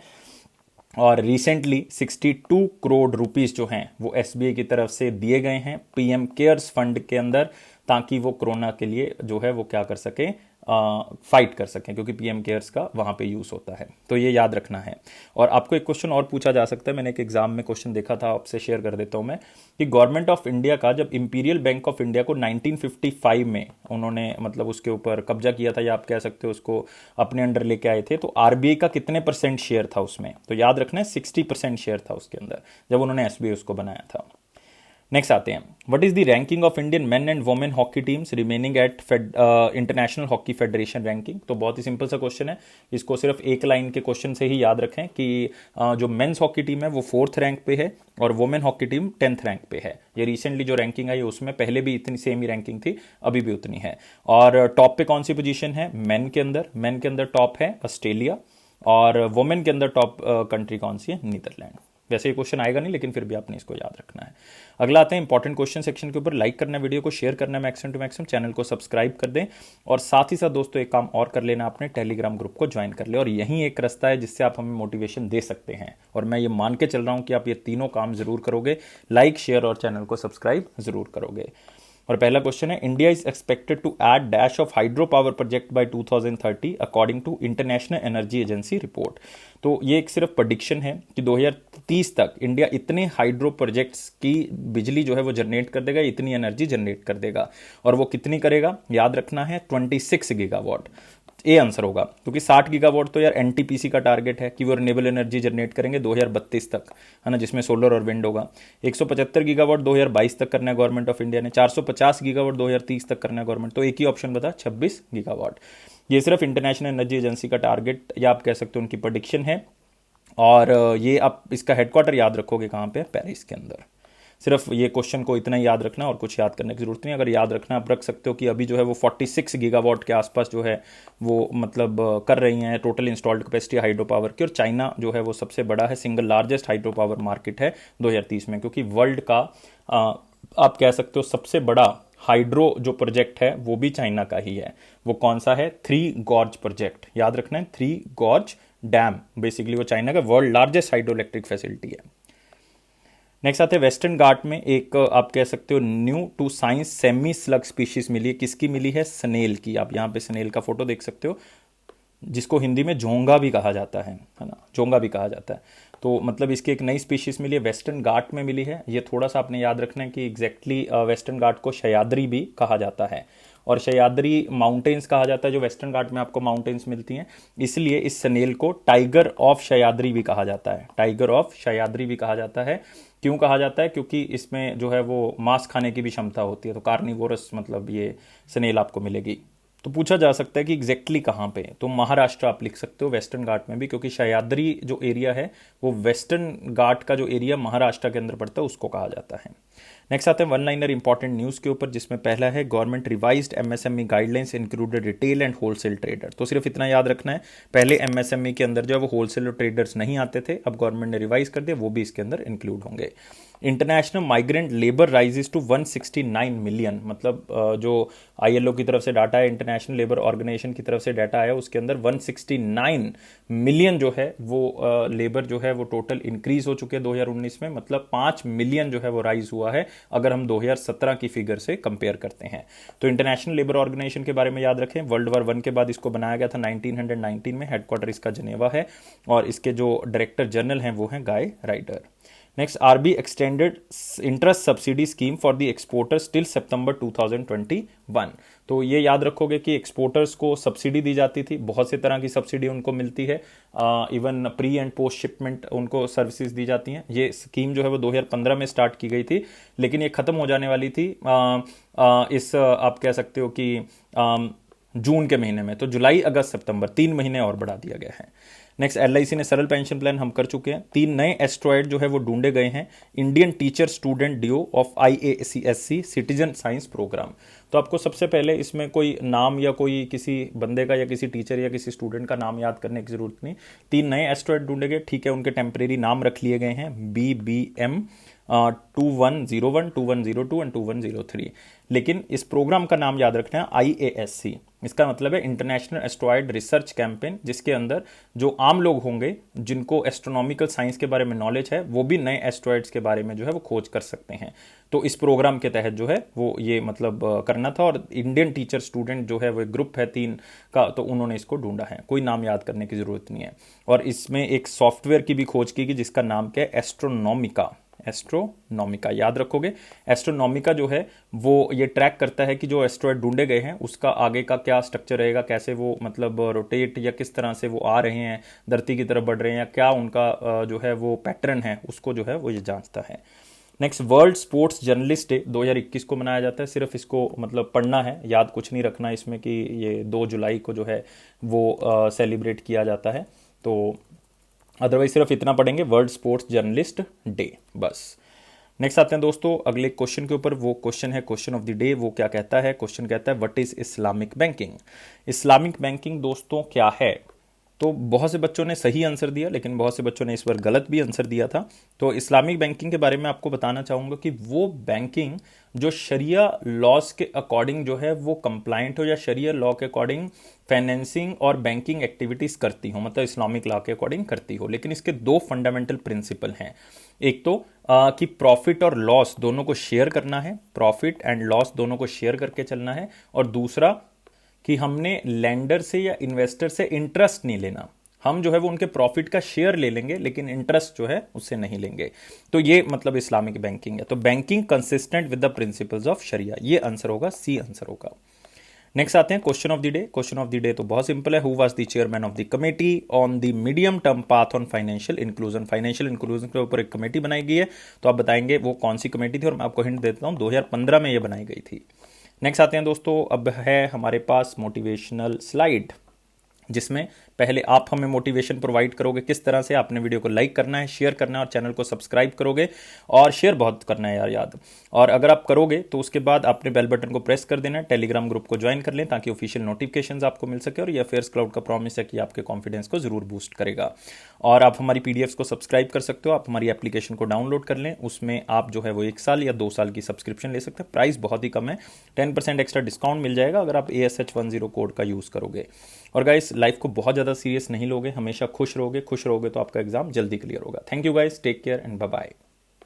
और रिसेंटली 62 करोड़ रुपीस जो हैं वो एसबीआई की तरफ से दिए गए हैं पीएम केयर्स फंड के अंदर, ताकि वो कोरोना के लिए जो है वो क्या कर सके, फाइट कर सकें, क्योंकि पीएम केयर्स का वहाँ पे यूज़ होता है। तो ये याद रखना है। और आपको एक क्वेश्चन और पूछा जा सकता है, मैंने एक एग्जाम में क्वेश्चन देखा था, आपसे शेयर कर देता हूँ मैं, कि गवर्नमेंट ऑफ इंडिया का जब इंपीरियल बैंक ऑफ इंडिया को 1955 में उन्होंने मतलब उसके ऊपर कब्जा किया था, या आप कह सकते हो उसको अपने अंडर लेके आए थे, तो आरबीआई का कितने % शेयर था उसमें? तो याद रखना है 60% शेयर था उसके अंदर जब उन्होंने एसबीआई उसको बनाया था। नेक्स्ट आते हैं, what is the ranking of Indian men and women hockey teams remaining at international hockey federation ranking? तो बहुत ही सिंपल सा क्वेश्चन है, इसको सिर्फ एक लाइन के क्वेश्चन से ही याद रखें कि जो मेंस हॉकी टीम है वो 4th रैंक पे है और women hockey team 10th rank पे है। ये रिसेंटली जो रैंकिंग आई उसमें पहले भी इतनी सेम ही रैंकिंग थी, अभी भी उतनी है। और टॉप पे कौन सी पोजीशन है मेन के अंदर? मेन के अंदर टॉप है ऑस्ट्रेलिया, और वुमेन के अंदर टॉप कंट्री कौन सी है? नीदरलैंड। वैसे ये क्वेश्चन आएगा नहीं, लेकिन फिर भी आपने इसको याद रखना है। अगला आते हैं इंपॉर्टेंट क्वेश्चन सेक्शन के ऊपर। लाइक करना, वीडियो को शेयर करना मैक्सिमम टू मैक्सिमम, चैनल को सब्सक्राइब कर दें, और साथ ही साथ दोस्तों एक काम और कर लेना, आपने टेलीग्राम ग्रुप को ज्वाइन कर ले। और यही एक रास्ता है जिससे आप हमें मोटिवेशन दे सकते हैं, और मैं ये मान के चल रहा हूँ कि आप ये तीनों काम जरूर करोगे, लाइक, शेयर और चैनल को सब्सक्राइब जरूर करोगे। और पहला क्वेश्चन है, India is expected to add dash of hydro power project by 2030 according to international energy agency report. तो ये एक सिर्फ प्रेडिक्शन है कि 2030 तक इंडिया इतने हाइड्रो प्रोजेक्ट्स की बिजली जो है वो जनरेट कर देगा, इतनी एनर्जी जनरेट कर देगा। और वो कितनी करेगा? याद रखना है 26 गीगावाट। ए आंसर होगा, क्योंकि 60 गीगावाट तो यार एनटीपीसी का टारगेट है कि वो रिन्यूएबल एनर्जी जनरेट करेंगे 2032 तक, है ना, जिसमें सोलर और विंड होगा। 175 गीगावाट 2022 तक करना है गवर्नमेंट ऑफ इंडिया ने, 450 गीगावाट 2030 तक करना है गवर्नमेंट। तो एक ही ऑप्शन बता, 26 गीगावाट। ये सिर्फ इंटरनेशनल एनर्जी एजेंसी का टारगेट, या आप कह सकते हो उनकी प्रेडिक्शन है। और ये आप इसका हेडक्वार्टर याद रखोगे कहाँ पे? पेरिस के अंदर। सिर्फ ये क्वेश्चन को इतना ही याद रखना, और कुछ याद करने की जरूरत नहीं। अगर याद रखना आप रख सकते हो कि अभी जो है वो 46 गीगावाट के आसपास जो है वो मतलब कर रही हैं total installed capacity hydro power की। और चाइना जो है वो सबसे बड़ा है, single largest hydro power market है 2030 में, क्योंकि वर्ल्ड का आप कह सकते हो सबसे बड़ा हाइड्रो जो प्रोजेक्ट है वो भी चाइना का ही है। वो कौन सा है? 3 गॉर्ज प्रोजेक्ट, याद रखना है 3 गॉर्ज डैम, बेसिकली वो चाइना का world largest hydro electric facility है। नेक्स्ट आते हैं, वेस्टर्न घाट में एक आप कह सकते हो new to science semi slug species मिली है। किसकी मिली है? स्नेल की। आप यहाँ पे स्नेल का फोटो देख सकते हो, जिसको हिंदी में झोंगा भी कहा जाता है ना, झोंगा भी कहा जाता है। तो मतलब इसकी एक नई स्पीशीज मिली है, वेस्टर्न घाट में मिली है। ये थोड़ा सा आपने याद रखना है कि एग्जैक्टली वेस्टर्न घाट को सह्याद्री भी कहा जाता है, और सह्याद्री माउंटेन्स कहा जाता है जो वेस्टर्न घाट में आपको माउंटेन्स मिलती हैं। इसलिए इस स्नेल को टाइगर ऑफ सह्याद्री भी कहा जाता है, टाइगर ऑफ सह्याद्री भी कहा जाता है। क्यों कहा जाता है? क्योंकि इसमें जो है वो मांस खाने की भी क्षमता होती है, तो कार्निवोरस मतलब ये स्नेल आपको मिलेगी। तो पूछा जा सकता है कि एग्जैक्टली कहाँ पे, तो महाराष्ट्र आप लिख सकते हो वेस्टर्न घाट में भी, क्योंकि सह्याद्री जो एरिया है वो वेस्टर्न घाट का जो एरिया महाराष्ट्र के अंदर पड़ता है उसको कहा जाता है। नेक्स्ट आते हैं वन लाइनर इंपॉर्टेंट न्यूज़ के ऊपर, जिसमें पहला है government revised MSME guidelines included retail and wholesale trader. तो सिर्फ इतना याद रखना है, पहले एमएसएमई के अंदर जो है वो होलसेल और ट्रेडर्स नहीं आते थे, अब गवर्नमेंट ने रिवाइज कर दिया, वो भी इसके अंदर इंक्लूड होंगे। International migrant labour rises to 169 million, मतलब जो आईएलओ की तरफ से डाटा है, इंटरनेशनल लेबर ऑर्गेनाइजेशन की तरफ से डाटा आया, उसके अंदर 169 मिलियन जो है वो लेबर जो है वो टोटल इंक्रीज हो चुके हैं 2019 में, मतलब 5 मिलियन जो है वो राइज हुआ है अगर हम 2017 की फिगर से कंपेयर करते हैं। तो इंटरनेशनल लेबर ऑर्गेनाइजेशन के बारे में याद रखें, वर्ल्ड वॉर 1 के बाद इसको बनाया गया था 1919 में, हेडक्वार्टर इसका जनेवा है और इसके जो डायरेक्टर जनरल हैं वो हैं Guy Ryder. Next, RB extended interest subsidy scheme for the exporters till September 2021। तो ये याद रखोगे कि एक्सपोर्टर्स को सब्सिडी दी जाती थी, बहुत से तरह की सब्सिडी उनको मिलती है, even pre and post shipment उनको सर्विसेज दी जाती हैं। ये स्कीम जो है वो 2015 में स्टार्ट की गई थी, लेकिन ये खत्म हो जाने वाली थी इस आप कह सकते हो कि जून के महीने में, तो जुलाई अगस्त सितंबर 3 महीने और बढ़ा दिया गया है। नेक्स्ट, एलआईसी ने सरल पेंशन प्लान हम कर चुके हैं। 3 नए एस्ट्रॉयड जो है वो ढूंढे गए हैं, Indian teacher student duo of IACSC citizen science program. तो आपको सबसे पहले इसमें कोई नाम या कोई किसी बंदे का या किसी टीचर या किसी स्टूडेंट का नाम याद करने की जरूरत नहीं। 3 नए एस्ट्रॉयड ढूंढे गए, ठीक है, उनके टेम्परेरी नाम रख लिए गए हैं, BBM 2101, 2102 एंड 2103। लेकिन इस प्रोग्राम का नाम याद रखना है IASC। इसका मतलब है इंटरनेशनल एस्ट्रॉयड रिसर्च कैंपेन, जिसके अंदर जो आम लोग होंगे जिनको एस्ट्रोनॉमिकल साइंस के बारे में नॉलेज है, वो भी नए एस्ट्रॉयड्स के बारे में जो है वो खोज कर सकते हैं। तो इस प्रोग्राम के तहत जो है वो ये मतलब करना था, और इंडियन टीचर स्टूडेंट जो है वो एक ग्रुप है 3 का, तो उन्होंने इसको ढूंढा है, कोई नाम याद करने की जरूरत नहीं है। और इसमें एक सॉफ्टवेयर की भी खोज की गई जिसका नाम क्या है, एस्ट्रोनॉमिका। एस्ट्रोनॉमिका याद रखोगे। एस्ट्रोनॉमिका जो है वो ये ट्रैक करता है कि जो एस्ट्रॉयड ढूंढे गए हैं उसका आगे का क्या स्ट्रक्चर रहेगा, कैसे वो मतलब रोटेट या किस तरह से वो आ रहे हैं, धरती की तरफ बढ़ रहे हैं, या क्या उनका जो है वो पैटर्न है, उसको जो है वो ये जांचता है। Next, world sports journalist day 2021 को मनाया जाता है। सिर्फ इसको मतलब पढ़ना है, याद कुछ नहीं रखना इसमें कि ये 2 जुलाई को जो है वो सेलिब्रेट किया जाता है, तो अदरवाइज सिर्फ इतना पढ़ेंगे, वर्ल्ड स्पोर्ट्स जर्नलिस्ट डे, बस। नेक्स्ट आते हैं दोस्तों अगले क्वेश्चन के ऊपर। वो क्वेश्चन है क्वेश्चन ऑफ द डे। वो क्या कहता है, क्वेश्चन कहता है what is Islamic banking. Islamic banking दोस्तों क्या है? तो बहुत से बच्चों ने सही आंसर दिया, लेकिन बहुत से बच्चों ने इस बार गलत भी आंसर दिया था। तो इस्लामिक बैंकिंग के बारे में आपको बताना चाहूँगा कि वो बैंकिंग जो शरिया लॉज के अकॉर्डिंग जो है वो कंप्लाइंट हो, या शरिया लॉ के अकॉर्डिंग फाइनेंसिंग और बैंकिंग एक्टिविटीज़ करती हो, मतलब इस्लामिक लॉ के अकॉर्डिंग करती हो। लेकिन इसके 2 फंडामेंटल प्रिंसिपल हैं। एक तो कि प्रॉफिट और लॉस दोनों को शेयर करना है, प्रॉफिट एंड लॉस दोनों को शेयर करके चलना है, और दूसरा कि हमने लेंडर से या इन्वेस्टर से इंटरेस्ट नहीं लेना, हम जो है वो उनके प्रॉफिट का शेयर ले लेंगे लेकिन इंटरेस्ट जो है उससे नहीं लेंगे। तो ये मतलब इस्लामिक बैंकिंग है। तो banking consistent with the principles of Sharia, ये आंसर होगा, सी आंसर होगा। नेक्स्ट आते हैं question of the day. Question of the day तो बहुत सिंपल है, who was the chairman of the committee on the medium term path on financial inclusion. Financial inclusion के ऊपर एक कमेटी बनाई गई है, तो आप बताएंगे वो कौन सी कमेटी थी, और मैं आपको हिंट देता हूं 2015 में ये बनाई गई थी। नेक्स्ट आते हैं दोस्तों, अब है हमारे पास मोटिवेशनल स्लाइड, जिसमें पहले आप हमें मोटिवेशन प्रोवाइड करोगे, किस तरह से आपने वीडियो को लाइक करना है, शेयर करना है और चैनल को सब्सक्राइब करोगे, और शेयर बहुत करना है याद। और अगर आप करोगे तो उसके बाद आपने बेल बटन को प्रेस कर देना है, टेलीग्राम ग्रुप को ज्वाइन कर लें ताकि ऑफिशियल नोटिफिकेशंस आपको मिल सके, और ये अफेयर्स क्लाउड का प्रॉमिस है कि आपके कॉन्फिडेंस को जरूर बूस्ट करेगा। और आप हमारी पीडीएफ्स को सब्सक्राइब कर सकते हो, आप हमारी एप्लीकेशन को डाउनलोड कर लें, उसमें आप जो है वो 1 साल या 2 साल की सब्सक्रिप्शन ले सकते हैं। प्राइस बहुत ही कम है, 10% एक्स्ट्रा डिस्काउंट मिल जाएगा अगर आप ASH10 कोड का यूज़ करोगे। और गाइस, लाइफ को बहुत ज़्यादा सीरियस नहीं लोगे, हमेशा खुश रहोगे तो आपका एग्जाम जल्दी क्लियर होगा। Thank you guys, take care and bye bye.